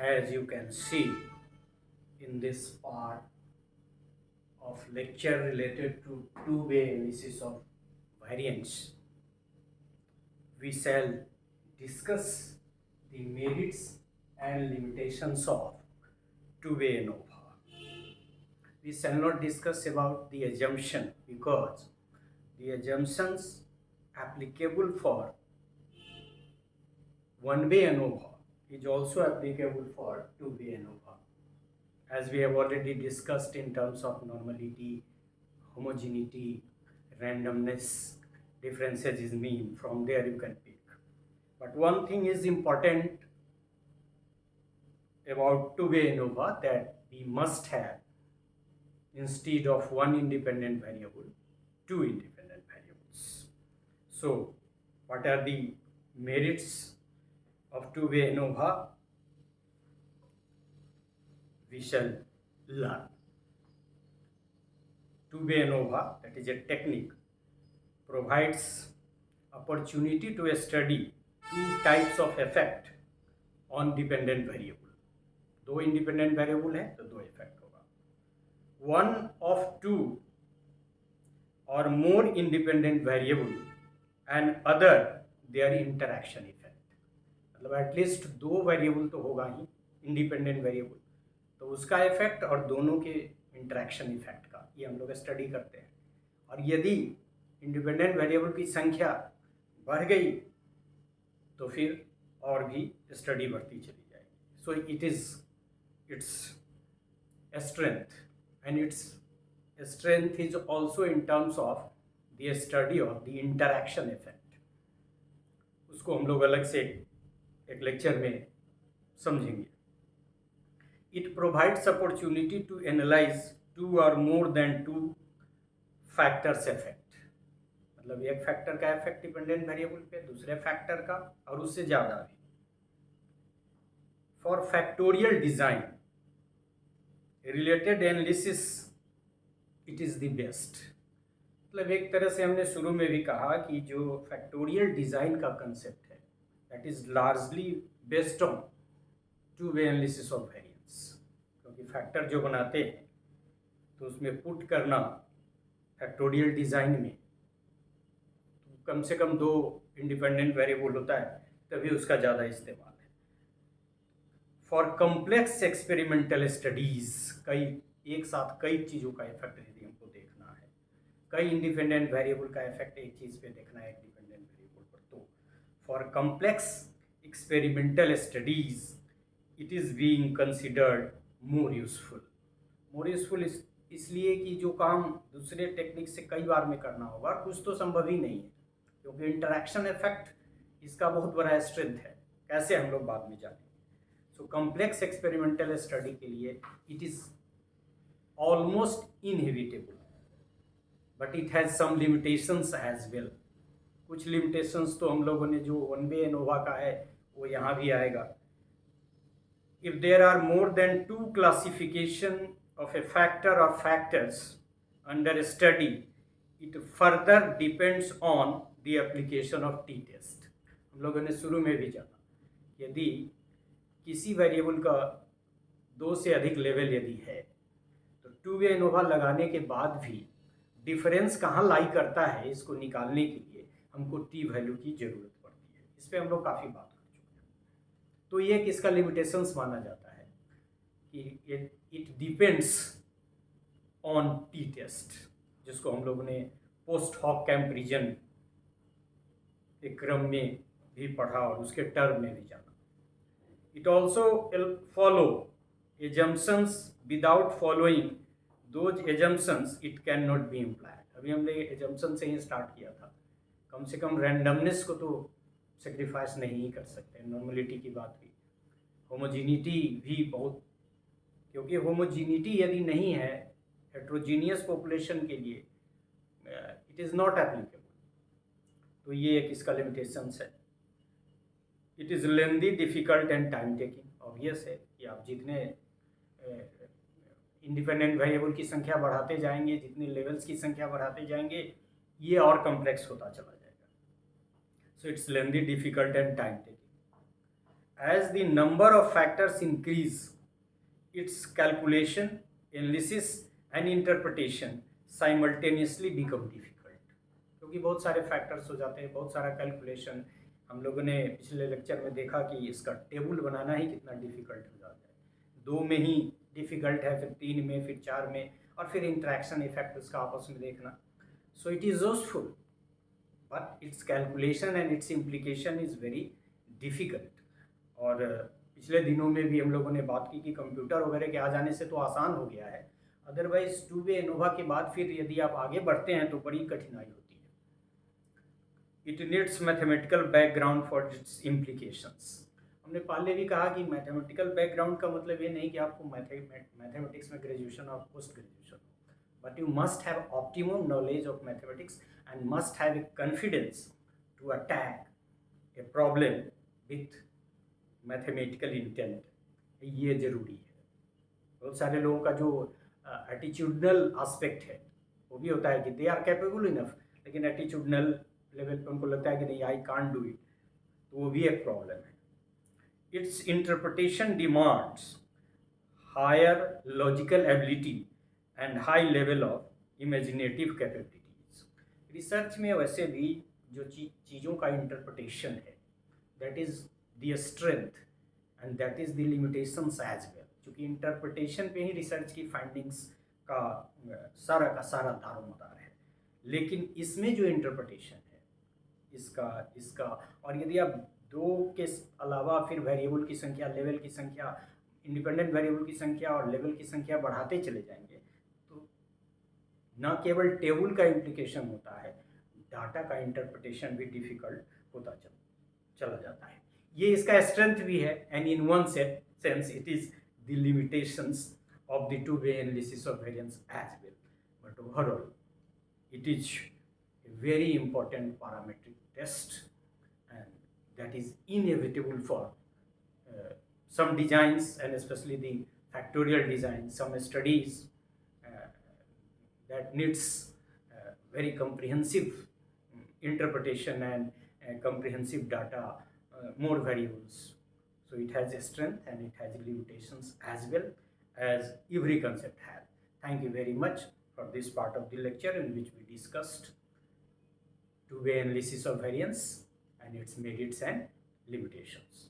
as you can see in this part of lecture related to two-way analysis of variance, we shall discuss the merits and limitations of two-way ANOVA. We shall not discuss about the assumption because the assumptions applicable for one-way ANOVA is also applicable for two-way ANOVA. As we have already discussed in terms of normality, homogeneity, randomness, differences is mean, from there you can pick. But one thing is important about two-way ANOVA, that we must have, instead of one independent variable, two independent variables. So what are the merits of two-way ANOVA? We shall learn. Two-way ANOVA, that is a technique, provides opportunity to study two types of effect on dependent variable. दो independent variable है तो दो effect होगा. One of two or more independent variable and other their interaction effect. मतलब at least दो variable तो होगा ही independent variable, तो उसका इफेक्ट और दोनों के इंटरैक्शन इफेक्ट का ये हम लोग स्टडी करते हैं. और यदि इंडिपेंडेंट वेरिएबल की संख्या बढ़ गई तो फिर और भी स्टडी बढ़ती चली जाएगी. So it is its strength, and its strength is also in terms of the study of the interaction effect. उसको हम लोग अलग से एक लेक्चर में समझेंगे. It provides opportunity to analyze two or more than two factors effect. मतलब एक फैक्टर का इफेक्ट डिपेंडेंट वेरिएबल पे, दूसरे फैक्टर का और उससे ज़्यादा भी. For factorial design, related analysis, it is the best. मतलब एक तरह से हमने शुरू में भी कहा कि जो फैक्टोरियल डिज़ाइन का कंसेप्ट है, that is largely based on two way analysis of variance. क्योंकि फैक्टर जो बनाते हैं तो उसमें पुट करना फैक्टोरियल डिज़ाइन में तो कम से कम दो इंडिपेंडेंट वेरिएबल होता है, तभी उसका ज़्यादा इस्तेमाल. फॉर कॉम्प्लेक्स एक्सपेरिमेंटल स्टडीज़, कई एक साथ कई चीज़ों का इफेक्ट यदि हमको देखना है, कई इंडिपेंडेंट वेरिएबल का इफेक्ट एक चीज़ पे देखना है, एक डिपेंडेंट वेरिएबल पर, तो for complex experimental studies it is being considered more useful. More useful इसलिए कि जो काम दूसरे टेक्निक से कई बार में करना होगा, कुछ तो संभव ही नहीं है, क्योंकि इंटरैक्शन इफेक्ट इसका बहुत बड़ा स्ट्रेंथ है. कैसे हम लोग बाद में जानेंगे. सो कॉम्प्लेक्स एक्सपेरिमेंटल स्टडी के लिए it is almost inevitable, but it has some limitations as well. कुछ लिमिटेशंस तो हम लोगों ने जो वन वे एनोवा का है वो यहाँ भी आएगा. If there are more than two classification of a factor और factors under study, it further depends on the application of T test. हम लोगों ने शुरू में भी जाना, यदि किसी वेरिएबल का दो से अधिक लेवल यदि है तो टू वे एनोवा लगाने के बाद भी डिफरेंस कहाँ लाई करता है इसको निकालने के लिए हमको टी वैल्यू की ज़रूरत पड़ती है. इस पर हम लोग काफ़ी बात कर चुके हैं. तो ये किसका लिमिटेशंस माना जाता है कि it depends on T test, जिसको हम लोगों ने पोस्ट हॉक कंपैरिजन के क्रम में भी पढ़ा और उसके टर्म में भी जाना. It also follow assumptions. Without following those assumptions, it cannot be implied. अभी हमने assumption से ही स्टार्ट किया था. कम से कम randomness को तो सेक्रीफाइस नहीं कर सकते. नॉर्मलिटी की बात हुई, होमोजीनिटी भी बहुत, क्योंकि होमोजीनिटी यदि नहीं है हेट्रोजीनियस पॉपुलेशन के लिए इट इज़ नॉट एप्लीकेबल. तो ये एक इसका लिमिटेशंस है. It is lengthy, difficult and time taking. Obvious है कि आप जितने इंडिपेंडेंट वेरिएबल की संख्या बढ़ाते जाएंगे, जितने लेवल्स की संख्या बढ़ाते जाएंगे, ये और कॉम्प्लेक्स होता चला जाएगा. So it's lengthy, difficult and time taking. as the number of factors increase, its calculation, analysis and interpretation simultaneously become difficult. क्योंकि बहुत सारे फैक्टर्स हो जाते हैं, बहुत सारा कैलकुलेशन। हम लोगों ने पिछले लेक्चर में देखा कि इसका टेबल बनाना ही कितना डिफिकल्ट हो जाता है। 2 में ही डिफिकल्ट है, फिर 3 में, फिर 4 में, और फिर इंट्रैक्शन इफेक्ट उसका आपस में देखना। So it is useful, but its calculation and its implication is very difficult. और पिछले दिनों में भी हम लोगों ने बात की कि कंप्यूटर वगैरह के आ जाने से तो आसान हो गया है, अदरवाइज टू वे एनोवा के बाद फिर यदि आप आगे बढ़ते हैं तो बड़ी कठिनाई होती है। It needs mathematical background for its implications. हमने पहले भी कहा कि मैथमेटिकल बैकग्राउंड का मतलब ये नहीं कि आपको मैथमेटिक्स में ग्रेजुएशन और पोस्ट ग्रेजुएशन हो, but you must have optimum knowledge of mathematics and must have a confidence to attack a problem with mathematical intent. ये जरूरी है। बहुत सारे लोगों का जो एटीट्यूडनल एस्पेक्ट है वो भी होता है कि दे आर कैपेबल इनफ, लेकिन एटीट्यूडनल लेवल पे उनको लगता है कि नहीं, आई कांट डू इट, तो वो भी एक प्रॉब्लम है। Its interpretation demands higher logical ability and high level of imaginative capabilities. Research में वैसे भी जो चीज़ों का इंटरप्रिटेशन है, that is the strength and that is the limitations as well. क्योंकि इंटरप्रिटेशन पे ही रिसर्च की फाइंडिंग्स का सारा दारोमदार है, लेकिन इसमें जो इंटरप्रिटेशन है इसका इसका और यदि आप 2 के अलावा फिर वेरिएबल की संख्या, लेवल की संख्या, इंडिपेंडेंट वेरिएबल की संख्या और लेवल की संख्या बढ़ाते चले जाएंगे तो न केवल टेबल का इम्प्लीकेशन होता है, डाटा का इंटरप्रिटेशन भी डिफिकल्ट होता चला जाता है। ये इसका स्ट्रेंथ भी है, and in one sense it is the limitations of the two-way analysis of variance as well. But overall, it is a very important parametric test, and that is inevitable for some designs, and especially the factorial design, some studies that needs very comprehensive interpretation and comprehensive data, more variables. So it has a strength and it has limitations as well as every concept has. Thank you very much for this part of the lecture in which we discussed two-way analysis of variance and its merits and limitations.